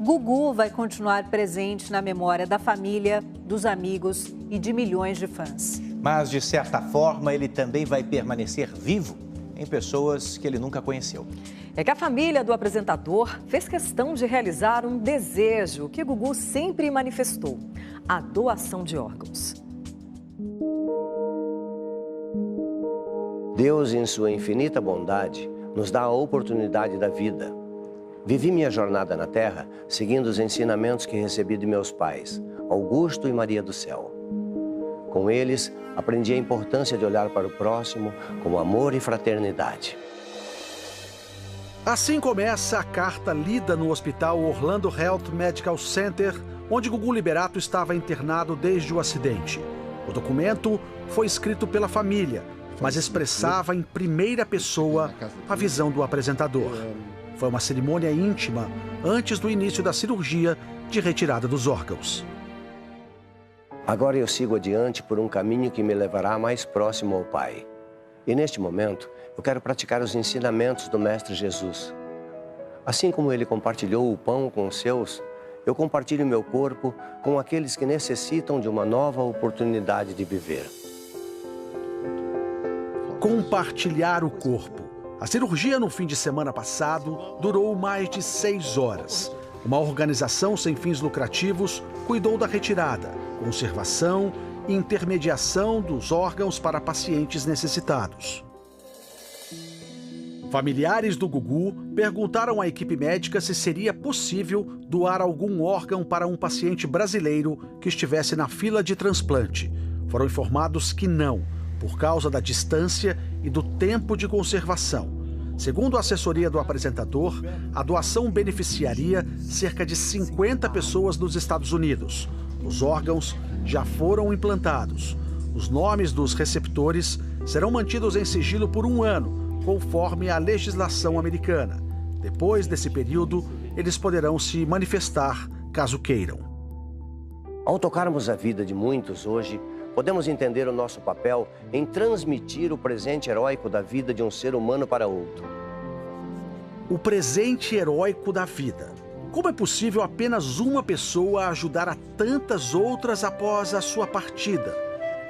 Gugu vai continuar presente na memória da família, dos amigos e de milhões de fãs. Mas, de certa forma, ele também vai permanecer vivo em pessoas que ele nunca conheceu. É que a família do apresentador fez questão de realizar um desejo que Gugu sempre manifestou: a doação de órgãos. Deus, em sua infinita bondade, nos dá a oportunidade da vida. Vivi minha jornada na Terra seguindo os ensinamentos que recebi de meus pais, Augusto e Maria do Céu. Com eles, aprendi a importância de olhar para o próximo com amor e fraternidade. Assim começa a carta lida no Hospital Orlando Health Medical Center, onde Gugu Liberato estava internado desde o acidente. O documento foi escrito pela família, mas expressava em primeira pessoa a visão do apresentador. Foi uma cerimônia íntima antes do início da cirurgia de retirada dos órgãos. Agora eu sigo adiante por um caminho que me levará mais próximo ao Pai. E neste momento, eu quero praticar os ensinamentos do Mestre Jesus. Assim como ele compartilhou o pão com os seus, eu compartilho meu corpo com aqueles que necessitam de uma nova oportunidade de viver. Compartilhar o corpo. A cirurgia no fim de semana passado durou mais de 6 horas. Uma organização sem fins lucrativos cuidou da retirada, conservação e intermediação dos órgãos para pacientes necessitados. Familiares do Gugu perguntaram à equipe médica se seria possível doar algum órgão para um paciente brasileiro que estivesse na fila de transplante. Foram informados que não, por causa da distância e do tempo de conservação. Segundo a assessoria do apresentador, a doação beneficiaria cerca de 50 pessoas nos Estados Unidos. Os órgãos já foram implantados. Os nomes dos receptores serão mantidos em sigilo por 1 ano, conforme a legislação americana. Depois desse período, eles poderão se manifestar caso queiram. Ao tocarmos a vida de muitos hoje, podemos entender o nosso papel em transmitir o presente heróico da vida de um ser humano para outro. O presente heróico da vida. Como é possível apenas uma pessoa ajudar a tantas outras após a sua partida?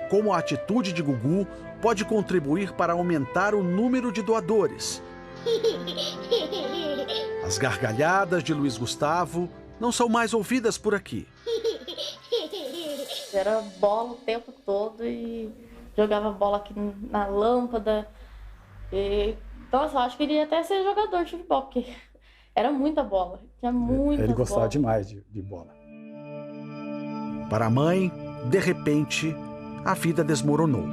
Como a atitude de Gugu pode contribuir para aumentar o número de doadores? As gargalhadas de Luiz Gustavo não são mais ouvidas por aqui. Era bola o tempo todo e jogava bola aqui na lâmpada. Nossa, eu acho que ele ia até ser jogador de futebol, porque era muita bola. Tinha muita bola. Ele gostava demais de bola. Para a mãe, de repente, a vida desmoronou.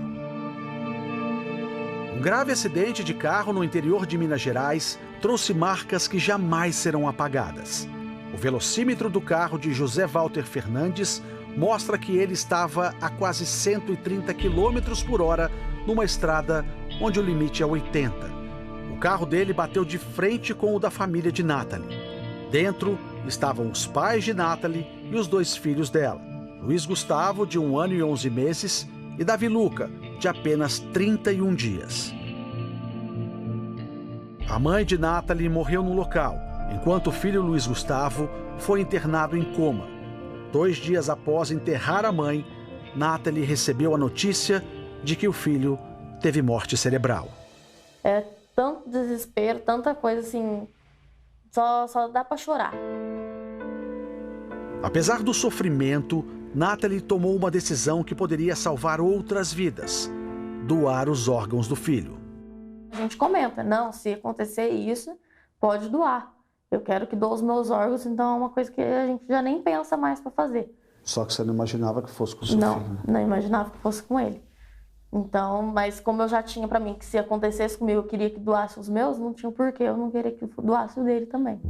Um grave acidente de carro no interior de Minas Gerais trouxe marcas que jamais serão apagadas. O velocímetro do carro de José Walter Fernandes mostra que ele estava a quase 130 km por hora numa estrada onde o limite é 80. O carro dele bateu de frente com o da família de Nathalie. Dentro estavam os pais de Nathalie e os 2 filhos dela, Luiz Gustavo, de 1 ano e 11 meses, e Davi Luca, de apenas 31 dias. A mãe de Nathalie morreu no local, enquanto o filho Luiz Gustavo foi internado em coma. 2 dias após enterrar a mãe, Nathalie recebeu a notícia de que o filho teve morte cerebral. É tanto desespero, tanta coisa assim, só dá pra chorar. Apesar do sofrimento, Nathalie tomou uma decisão que poderia salvar outras vidas: doar os órgãos do filho. A gente comenta, não, se acontecer isso, pode doar. Eu quero que doe os meus órgãos, então é uma coisa que a gente já nem pensa mais para fazer. Só que você não imaginava que fosse com o seu filho, né? Não imaginava que fosse com ele. Então, mas como eu já tinha para mim que se acontecesse comigo, eu queria que doasse os meus, não tinha porquê eu não querer que doasse o dele também.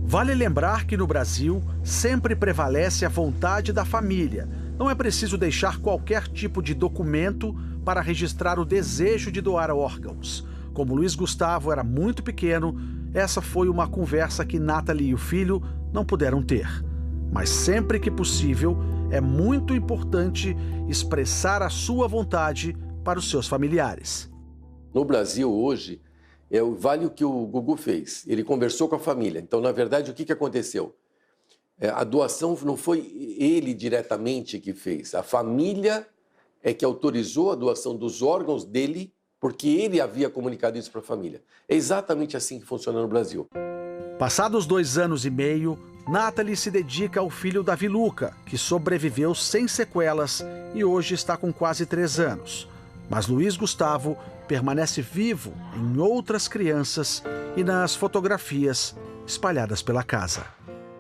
Vale lembrar que no Brasil sempre prevalece a vontade da família. Não é preciso deixar qualquer tipo de documento para registrar o desejo de doar órgãos. Como Luiz Gustavo era muito pequeno, essa foi uma conversa que Nathalie e o filho não puderam ter. Mas sempre que possível, é muito importante expressar a sua vontade para os seus familiares. No Brasil, hoje, vale o que o Gugu fez. Ele conversou com a família. Então, na verdade, o que aconteceu? A doação não foi ele diretamente que fez. A família é que autorizou a doação dos órgãos dele, porque ele havia comunicado isso para a família. É exatamente assim que funciona no Brasil. Passados 2 anos e meio, Nathalie se dedica ao filho Davi Luca, que sobreviveu sem sequelas e hoje está com quase 3 anos. Mas Luiz Gustavo permanece vivo em outras crianças e nas fotografias espalhadas pela casa.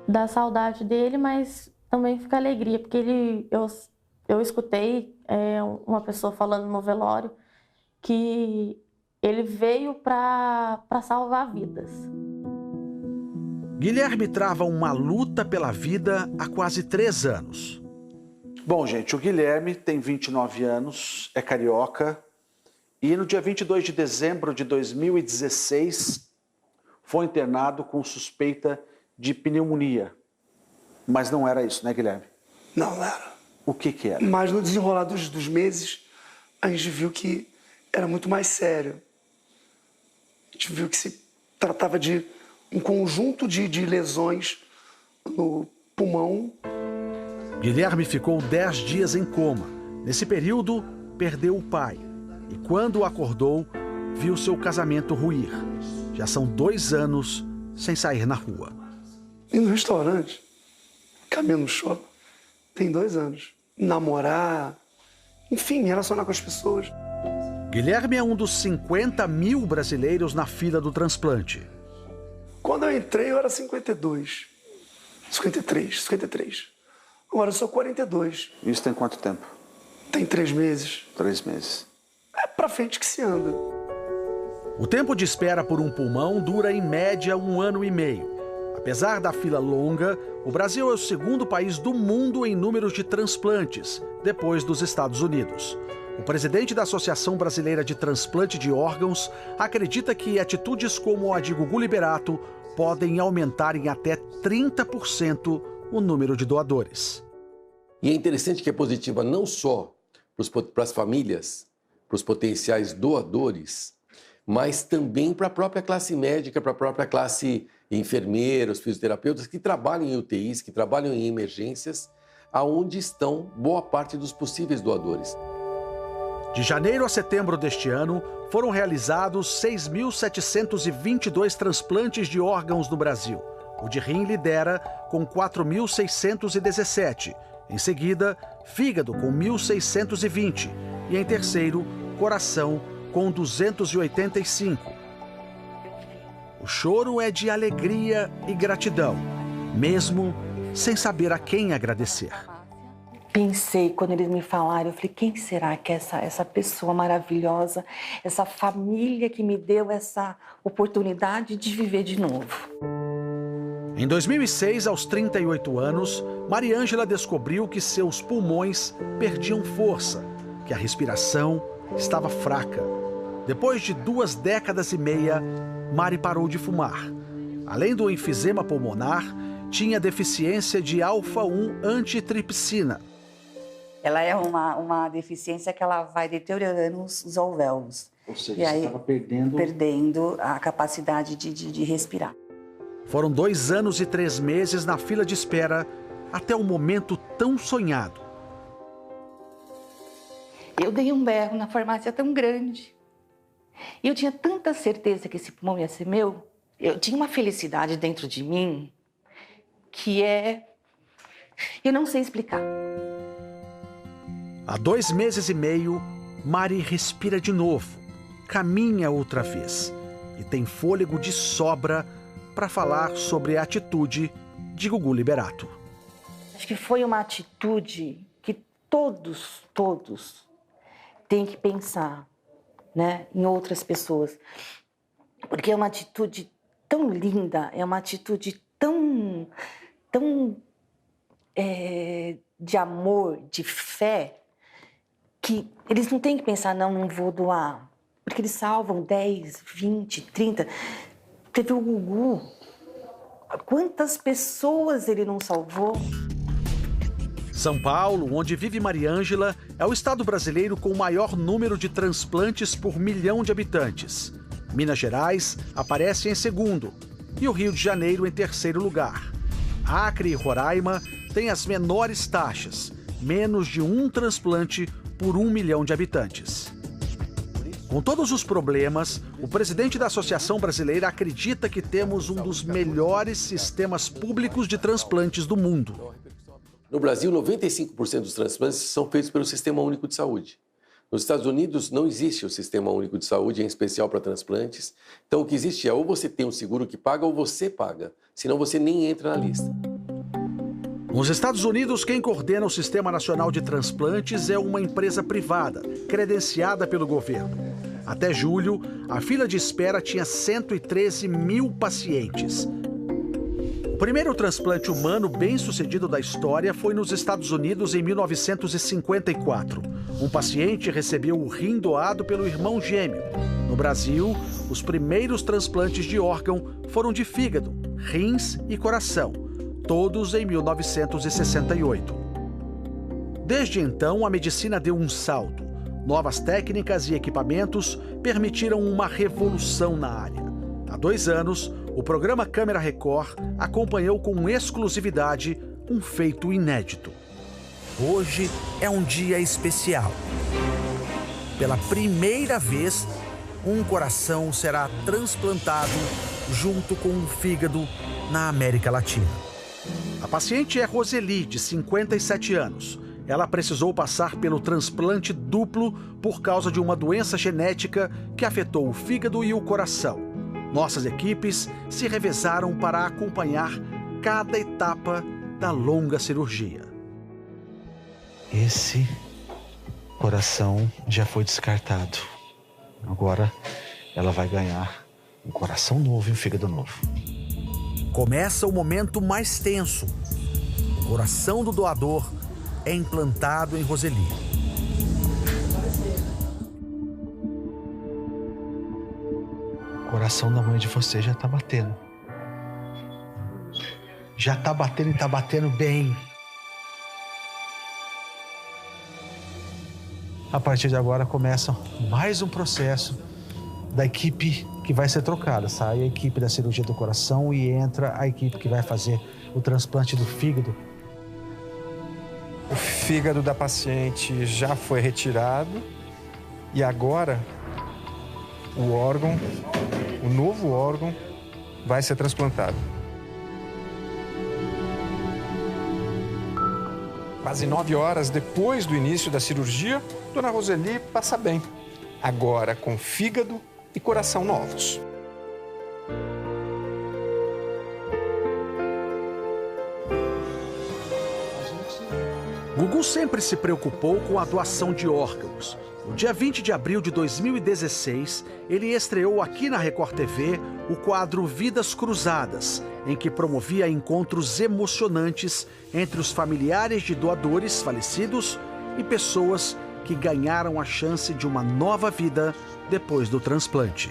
Dá saudade dele, mas também fica alegria, porque eu escutei uma pessoa falando no velório que ele veio para salvar vidas. Guilherme trava uma luta pela vida há quase 3 anos. Bom, gente, o Guilherme tem 29 anos, é carioca e no dia 22 de dezembro de 2016 foi internado com suspeita de pneumonia. Mas não era isso, né, Guilherme? Não era. O que era? Mas no desenrolar dos meses, a gente viu que era muito mais sério. A gente viu que se tratava de um conjunto de lesões no pulmão. Guilherme ficou 10 dias em coma. Nesse período, perdeu o pai. E quando acordou, viu seu casamento ruir. Já são 2 anos sem sair na rua. E no restaurante, caminhando no shopping, tem 2 anos. Namorar, enfim, relacionar com as pessoas. Guilherme é um dos 50 mil brasileiros na fila do transplante. Quando eu entrei, eu era 52. 53. Agora eu sou 42. Isso tem quanto tempo? Tem 3 meses. 3 meses. É pra frente que se anda. O tempo de espera por um pulmão dura em média 1 ano e meio. Apesar da fila longa, o Brasil é o 2º país do mundo em números de transplantes, depois dos Estados Unidos. O presidente da Associação Brasileira de Transplante de Órgãos acredita que atitudes como a de Gugu Liberato podem aumentar em até 30% o número de doadores. E é interessante que é positiva não só para as famílias, para os potenciais doadores, mas também para a própria classe médica, para a própria classe enfermeiros, fisioterapeutas que trabalham em UTIs, que trabalham em emergências, aonde estão boa parte dos possíveis doadores. De janeiro a setembro deste ano, foram realizados 6.722 transplantes de órgãos no Brasil. O de rim lidera com 4.617. Em seguida, fígado com 1.620. E em terceiro, coração com 285. O choro é de alegria e gratidão, mesmo sem saber a quem agradecer. Pensei, quando eles me falaram, eu falei, quem será que é essa pessoa maravilhosa, essa família que me deu essa oportunidade de viver de novo? Em 2006, aos 38 anos, Mariângela descobriu que seus pulmões perdiam força, que a respiração estava fraca. Depois de 2 décadas e meia, Mari parou de fumar. Além do enfisema pulmonar, tinha deficiência de alfa-1 antitripsina. Ela é uma deficiência que ela vai deteriorando os alvéolos. Ou seja, e aí, você estava perdendo a capacidade de respirar. Foram 2 anos e 3 meses na fila de espera até o momento tão sonhado. Eu dei um berro na farmácia tão grande. E eu tinha tanta certeza que esse pulmão ia ser meu. Eu tinha uma felicidade dentro de mim que eu não sei explicar. Há 2 meses e meio, Mari respira de novo, caminha outra vez e tem fôlego de sobra para falar sobre a atitude de Gugu Liberato. Acho que foi uma atitude que todos têm que pensar, né, em outras pessoas. Porque é uma atitude tão linda, é uma atitude tão de amor, de fé, que eles não têm que pensar, não vou doar. Porque eles salvam 10, 20, 30. Teve o Gugu. Quantas pessoas ele não salvou? São Paulo, onde vive Mariângela, é o estado brasileiro com o maior número de transplantes por 1 milhão de habitantes. Minas Gerais aparece em segundo e o Rio de Janeiro em terceiro lugar. Acre e Roraima têm as menores taxas, menos de um transplante por 1 milhão de habitantes. Com todos os problemas, o presidente da Associação Brasileira acredita que temos um dos melhores sistemas públicos de transplantes do mundo. No Brasil, 95% dos transplantes são feitos pelo Sistema Único de Saúde. Nos Estados Unidos não existe o Sistema Único de Saúde, em especial para transplantes. Então o que existe é ou você tem um seguro que paga ou você paga, senão você nem entra na lista. Nos Estados Unidos, quem coordena o Sistema Nacional de Transplantes é uma empresa privada, credenciada pelo governo. Até julho, a fila de espera tinha 113 mil pacientes. O primeiro transplante humano bem-sucedido da história foi nos Estados Unidos em 1954. Um paciente recebeu o rim doado pelo irmão gêmeo. No Brasil, os primeiros transplantes de órgão foram de fígado, rins e coração, todos em 1968. Desde então, a medicina deu um salto. Novas técnicas e equipamentos permitiram uma revolução na área. Há 2 anos, o programa Câmera Record acompanhou com exclusividade um feito inédito. Hoje é um dia especial. Pela primeira vez, um coração será transplantado junto com um fígado na América Latina. A paciente é Roseli, de 57 anos. Ela precisou passar pelo transplante duplo por causa de uma doença genética que afetou o fígado e o coração. Nossas equipes se revezaram para acompanhar cada etapa da longa cirurgia. Esse coração já foi descartado. Agora ela vai ganhar um coração novo e um fígado novo. Começa o momento mais tenso. O coração do doador é implantado em Roseli. O coração da mãe de você já tá batendo. Já tá batendo e tá batendo bem. A partir de agora começa mais um processo da equipe que vai ser trocada. Sai a equipe da cirurgia do coração e entra a equipe que vai fazer o transplante do fígado. O fígado da paciente já foi retirado e agora o novo órgão vai ser transplantado. Quase 9 horas depois do início da cirurgia, Dona Roseli passa bem. Agora com fígado e coração novos. Gugu sempre se preocupou com a doação de órgãos. No dia 20 de abril de 2016, ele estreou aqui na Record TV o quadro Vidas Cruzadas, em que promovia encontros emocionantes entre os familiares de doadores falecidos e pessoas que ganharam a chance de uma nova vida depois do transplante.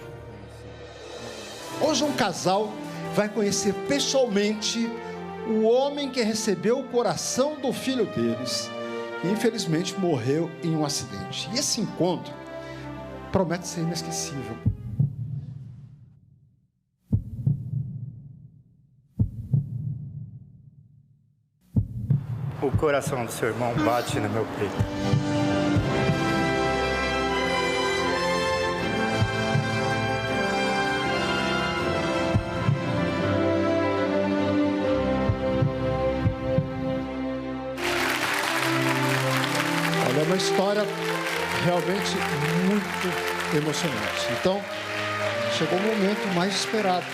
Hoje um casal vai conhecer pessoalmente o homem que recebeu o coração do filho deles e infelizmente morreu em um acidente. E esse encontro promete ser inesquecível. O coração do seu irmão bate no meu peito. É uma história realmente muito emocionante. Então, chegou o momento mais esperado.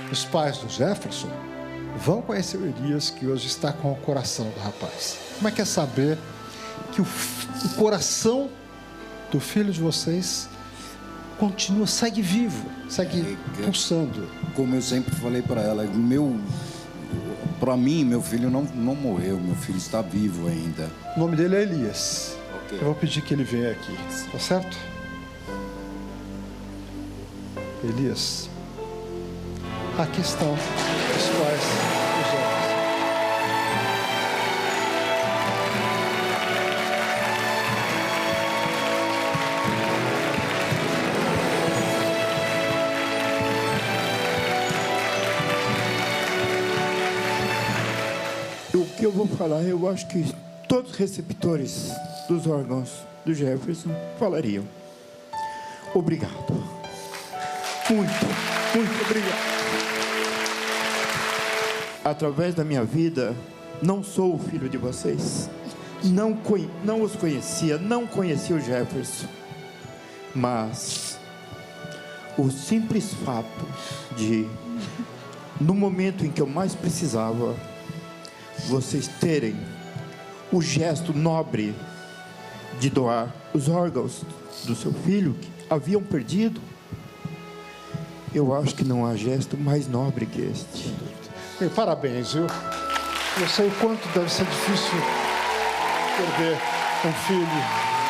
Os pais do Jefferson vão conhecer o Elias, que hoje está com o coração do rapaz. Como é que é saber que o coração do filho de vocês continua, segue vivo, segue pulsando? Como eu sempre falei para ela, para mim, meu filho não morreu, meu filho está vivo ainda. O nome dele é Elias. Okay. Eu vou pedir que ele venha aqui, tá certo? Elias, aqui estão os pais do Jefferson. O que eu vou falar, eu acho que todos os receptores dos órgãos do Jefferson falariam. Obrigado. Muito obrigado. Através da minha vida, não sou o filho de vocês. Não os conhecia, não conhecia o Jefferson. Mas o simples fato de, no momento em que eu mais precisava, vocês terem o gesto nobre de doar os órgãos do seu filho que haviam perdido, eu acho que não há gesto mais nobre que este. E parabéns, viu? Eu sei o quanto deve ser difícil perder um filho,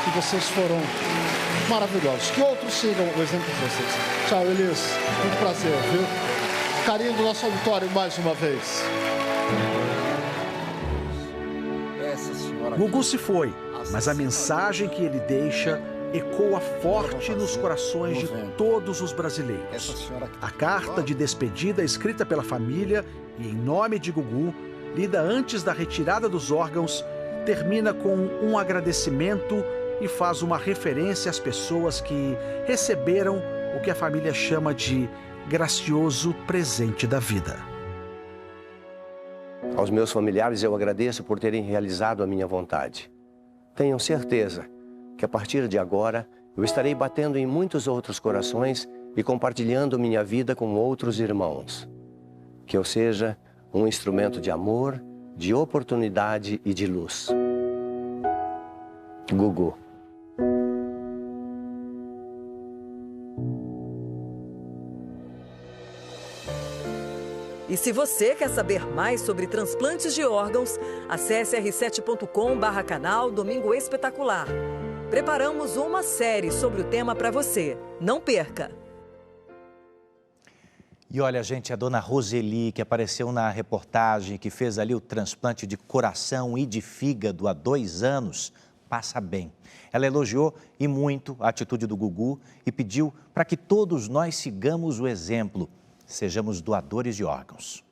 e vocês foram maravilhosos. Que outros sigam o exemplo de vocês. Tchau, Elis. Muito prazer, viu? Carinho do nosso auditório mais uma vez. Gugu se foi, mas a mensagem que ele deixa ecoa forte nos corações de todos os brasileiros. A carta de despedida escrita pela família e em nome de Gugu, lida antes da retirada dos órgãos, termina com um agradecimento e faz uma referência às pessoas que receberam o que a família chama de gracioso presente da vida. Aos meus familiares eu agradeço por terem realizado a minha vontade. Tenham certeza que a partir de agora eu estarei batendo em muitos outros corações e compartilhando minha vida com outros irmãos. Que eu seja um instrumento de amor, de oportunidade e de luz. Gugu. E se você quer saber mais sobre transplantes de órgãos, acesse r7.com/canal Domingo Espetacular. Preparamos uma série sobre o tema para você. Não perca! E olha, gente, a dona Roseli, que apareceu na reportagem, que fez ali o transplante de coração e de fígado há 2 anos, passa bem. Ela elogiou e muito a atitude do Gugu e pediu para que todos nós sigamos o exemplo. Sejamos doadores de órgãos.